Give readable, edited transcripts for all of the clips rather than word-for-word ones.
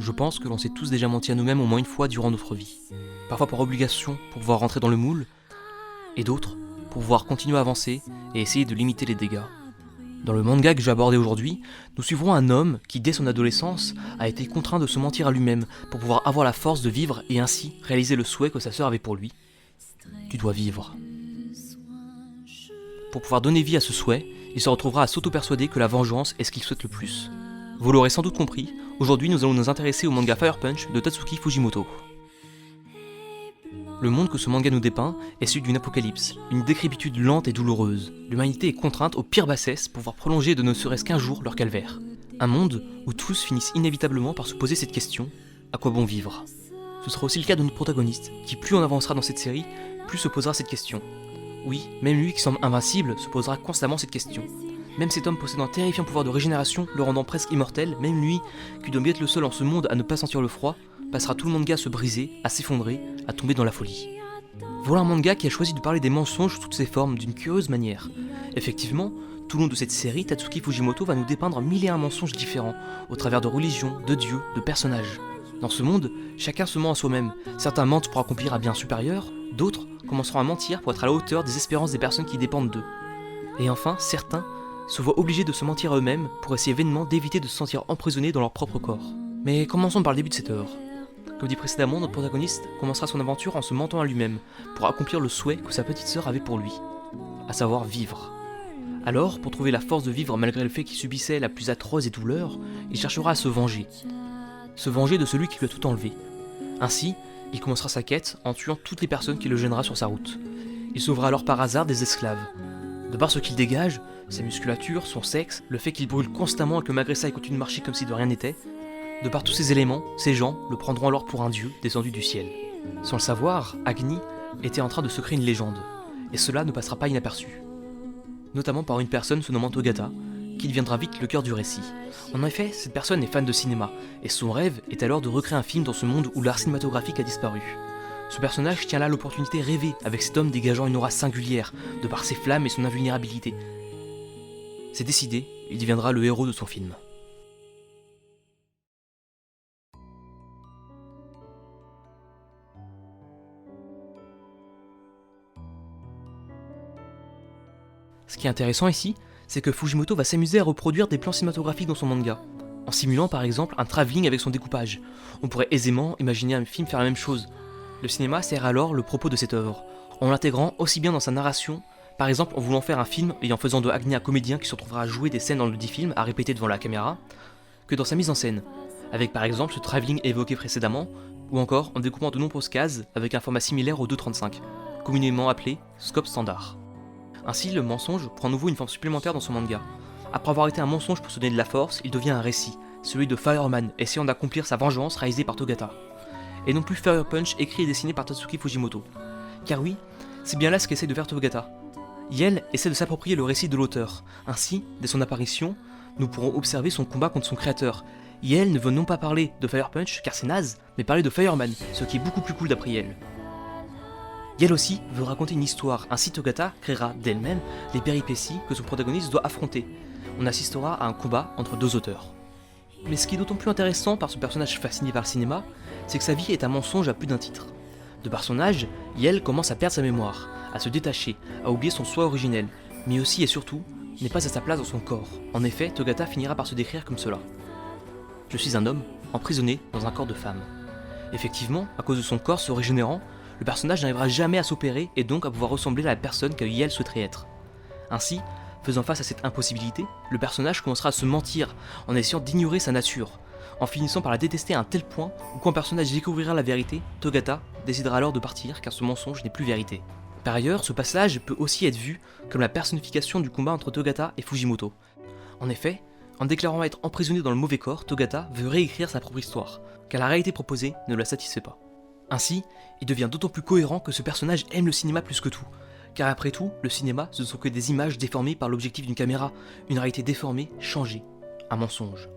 je pense que l'on s'est tous déjà menti à nous-mêmes au moins une fois durant notre vie. Parfois par obligation pour pouvoir rentrer dans le moule, et d'autres pour pouvoir continuer à avancer et essayer de limiter les dégâts. Dans le manga que je vais aborder aujourd'hui, nous suivrons un homme qui, dès son adolescence, a été contraint de se mentir à lui-même pour pouvoir avoir la force de vivre et ainsi réaliser le souhait que sa sœur avait pour lui. Tu dois vivre. Pour pouvoir donner vie à ce souhait, il se retrouvera à s'auto-persuader que la vengeance est ce qu'il souhaite le plus. Vous l'aurez sans doute compris, aujourd'hui nous allons nous intéresser au manga Fire Punch de Tatsuki Fujimoto. Le monde que ce manga nous dépeint est celui d'une apocalypse, une décrépitude lente et douloureuse. L'humanité est contrainte aux pires bassesses pour pouvoir prolonger de ne serait-ce qu'un jour leur calvaire. Un monde où tous finissent inévitablement par se poser cette question, à quoi bon vivre ? Ce sera aussi le cas de notre protagoniste, qui plus on avancera dans cette série, plus se posera cette question. Oui, même lui qui semble invincible se posera constamment cette question. Même cet homme possédant un terrifiant pouvoir de régénération, le rendant presque immortel, même lui, qui doit bien être le seul en ce monde à ne pas sentir le froid, passera tout le manga à se briser, à s'effondrer, à tomber dans la folie. Voilà un manga qui a choisi de parler des mensonges sous toutes ses formes d'une curieuse manière. Effectivement, tout le long de cette série, Tatsuki Fujimoto va nous dépeindre 1001 mensonges différents, au travers de religions, de dieux, de personnages. Dans ce monde, chacun se ment à soi-même. Certains mentent pour accomplir un bien supérieur, d'autres commenceront à mentir pour être à la hauteur des espérances des personnes qui dépendent d'eux. Et enfin, certains se voient obligés de se mentir à eux-mêmes pour essayer vainement d'éviter de se sentir emprisonnés dans leur propre corps. Mais commençons par le début de cette œuvre. Comme dit précédemment, notre protagoniste commencera son aventure en se mentant à lui-même pour accomplir le souhait que sa petite sœur avait pour lui, à savoir vivre. Alors, pour trouver la force de vivre malgré le fait qu'il subissait la plus atroce des douleurs, il cherchera à se venger. Se venger de celui qui lui a tout enlevé. Ainsi, il commencera sa quête en tuant toutes les personnes qui le gênera sur sa route. Il sauvera alors par hasard des esclaves. De par ce qu'il dégage, sa musculature, son sexe, le fait qu'il brûle constamment et que malgré ça il continue de marcher comme si de rien n'était, de par tous ces éléments, ces gens le prendront alors pour un dieu descendu du ciel. Sans le savoir, Agni était en train de se créer une légende, et cela ne passera pas inaperçu. Notamment par une personne se nommant Togata, qui deviendra vite le cœur du récit. En effet, cette personne est fan de cinéma, et son rêve est alors de recréer un film dans ce monde où l'art cinématographique a disparu. Ce personnage tient là l'opportunité rêvée avec cet homme dégageant une aura singulière, de par ses flammes et son invulnérabilité. C'est décidé, il deviendra le héros de son film. Ce qui est intéressant ici, c'est que Fujimoto va s'amuser à reproduire des plans cinématographiques dans son manga, en simulant par exemple un travelling avec son découpage. On pourrait aisément imaginer un film faire la même chose. Le cinéma sert alors le propos de cette œuvre, en l'intégrant aussi bien dans sa narration, par exemple en voulant faire un film et en faisant de Agni un comédien qui se retrouvera à jouer des scènes dans le dit film à répéter devant la caméra, que dans sa mise en scène, avec par exemple ce travelling évoqué précédemment, ou encore en découpant de nombreuses cases avec un format similaire au 2.35, communément appelé scope standard. Ainsi, le mensonge prend à nouveau une forme supplémentaire dans son manga. Après avoir été un mensonge pour se donner de la force, il devient un récit, celui de Fireman, essayant d'accomplir sa vengeance réalisée par Togata. Et non plus Fire Punch écrit et dessiné par Tatsuki Fujimoto. Car oui, c'est bien là ce qu'essaie de faire Togata. Yel essaie de s'approprier le récit de l'auteur. Ainsi, dès son apparition, nous pourrons observer son combat contre son créateur. Yel ne veut non pas parler de Fire Punch, car c'est naze, mais parler de Fireman, ce qui est beaucoup plus cool d'après Yel. Yel aussi veut raconter une histoire, ainsi Togata créera d'elle-même les péripéties que son protagoniste doit affronter. On assistera à un combat entre deux auteurs. Mais ce qui est d'autant plus intéressant par ce personnage fasciné par le cinéma, c'est que sa vie est un mensonge à plus d'un titre. De par son âge, Yel commence à perdre sa mémoire, à se détacher, à oublier son soi originel, mais aussi et surtout, n'est pas à sa place dans son corps. En effet, Togata finira par se décrire comme cela. Je suis un homme, emprisonné dans un corps de femme. Effectivement, à cause de son corps se régénérant, le personnage n'arrivera jamais à s'opérer et donc à pouvoir ressembler à la personne que Yel souhaiterait être. Ainsi, faisant face à cette impossibilité, le personnage commencera à se mentir en essayant d'ignorer sa nature, en finissant par la détester à un tel point où quand un personnage découvrira la vérité, Togata décidera alors de partir car ce mensonge n'est plus vérité. Par ailleurs, ce passage peut aussi être vu comme la personnification du combat entre Togata et Fujimoto. En effet, en déclarant être emprisonné dans le mauvais corps, Togata veut réécrire sa propre histoire, car la réalité proposée ne la satisfait pas. Ainsi, il devient d'autant plus cohérent que ce personnage aime le cinéma plus que tout, car après tout, le cinéma ce ne sont que des images déformées par l'objectif d'une caméra, une réalité déformée, changée, un mensonge.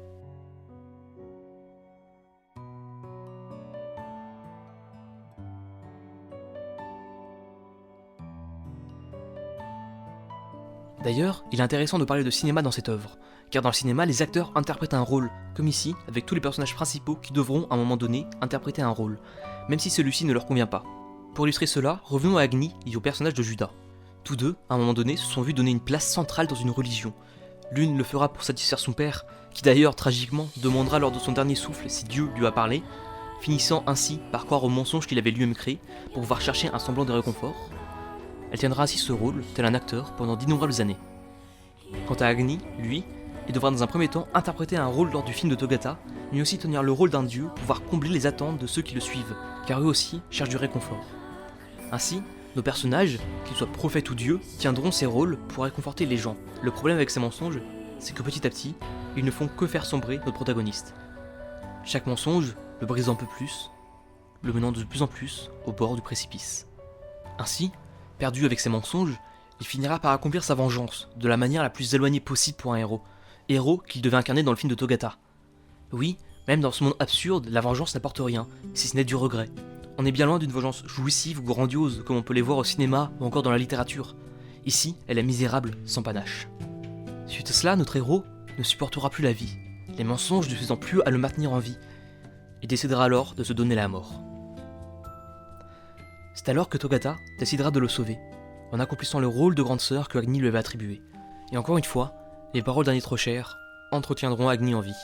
D'ailleurs, il est intéressant de parler de cinéma dans cette œuvre, car dans le cinéma, les acteurs interprètent un rôle, comme ici, avec tous les personnages principaux qui devront, à un moment donné, interpréter un rôle, même si celui-ci ne leur convient pas. Pour illustrer cela, revenons à Agni et au personnage de Judas. Tous deux, à un moment donné, se sont vus donner une place centrale dans une religion. L'une le fera pour satisfaire son père, qui d'ailleurs, tragiquement, demandera lors de son dernier souffle si Dieu lui a parlé, finissant ainsi par croire au mensonge qu'il avait lui-même créé pour pouvoir chercher un semblant de réconfort. Elle tiendra ainsi ce rôle, tel un acteur, pendant d'innombrables années. Quant à Agni, lui, il devra dans un premier temps interpréter un rôle lors du film de Togata, mais aussi tenir le rôle d'un dieu pour pouvoir combler les attentes de ceux qui le suivent, car eux aussi cherchent du réconfort. Ainsi, nos personnages, qu'ils soient prophètes ou dieux, tiendront ces rôles pour réconforter les gens. Le problème avec ces mensonges, c'est que petit à petit, ils ne font que faire sombrer notre protagoniste. Chaque mensonge le brise un peu plus, le menant de plus en plus au bord du précipice. Ainsi, perdu avec ses mensonges, il finira par accomplir sa vengeance de la manière la plus éloignée possible pour un héros qu'il devait incarner dans le film de Togata. Oui, même dans ce monde absurde, la vengeance n'apporte rien, si ce n'est du regret. On est bien loin d'une vengeance jouissive ou grandiose comme on peut les voir au cinéma ou encore dans la littérature. Ici, elle est misérable, sans panache. Suite à cela, notre héros ne supportera plus la vie, les mensonges ne faisant plus à le maintenir en vie. Il décidera alors de se donner la mort. C'est alors que Togata décidera de le sauver, en accomplissant le rôle de grande sœur que Agni lui avait attribué. Et encore une fois, les paroles d'un être cher entretiendront Agni en vie.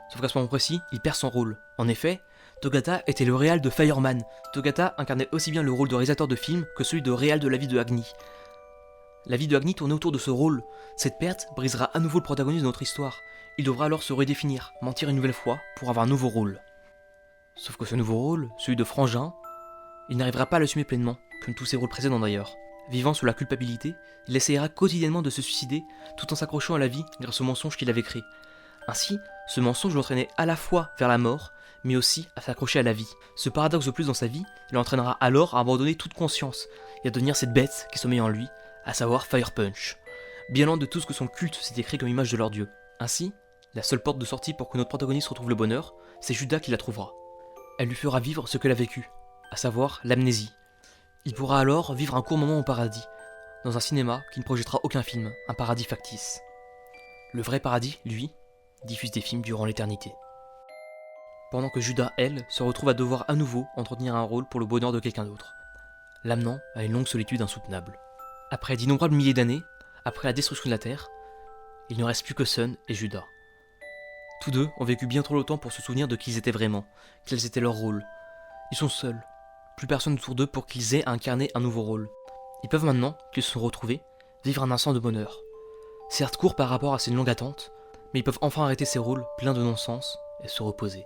Sauf qu'à ce moment précis, il perd son rôle. En effet, Togata était le réal de Fireman. Togata incarnait aussi bien le rôle de réalisateur de film que celui de réal de la vie de Agni. La vie de Agni tournait autour de ce rôle. Cette perte brisera à nouveau le protagoniste de notre histoire. Il devra alors se redéfinir, mentir une nouvelle fois pour avoir un nouveau rôle. Sauf que ce nouveau rôle, celui de frangin, il n'arrivera pas à l'assumer pleinement, comme tous ses rôles précédents d'ailleurs. Vivant sous la culpabilité, il essayera quotidiennement de se suicider tout en s'accrochant à la vie grâce au mensonge qu'il avait créé. Ainsi, ce mensonge l'entraînait à la fois vers la mort, mais aussi à s'accrocher à la vie. Ce paradoxe de plus dans sa vie, il l'entraînera alors à abandonner toute conscience et à devenir cette bête qui sommeille en lui, à savoir Fire Punch. Bien loin de tout ce que son culte s'est écrit comme image de leur dieu. Ainsi, la seule porte de sortie pour que notre protagoniste retrouve le bonheur, c'est Judas qui la trouvera. Elle lui fera vivre ce qu'elle a vécu, à savoir l'amnésie. Il pourra alors vivre un court moment au paradis, dans un cinéma qui ne projettera aucun film, un paradis factice. Le vrai paradis, lui, diffuse des films durant l'éternité. Pendant que Judas, elle, se retrouve à devoir à nouveau entretenir un rôle pour le bonheur de quelqu'un d'autre, l'amenant à une longue solitude insoutenable. Après d'innombrables milliers d'années, après la destruction de la Terre, il ne reste plus que Sun et Judas. Tous deux ont vécu bien trop longtemps pour se souvenir de qui ils étaient vraiment, quels étaient leurs rôles. Ils sont seuls, plus personne autour d'eux pour qu'ils aient à incarner un nouveau rôle. Ils peuvent maintenant, qu'ils se sont retrouvés, vivre un instant de bonheur. Certes court par rapport à cette longue attente, mais ils peuvent enfin arrêter ces rôles pleins de non-sens et se reposer.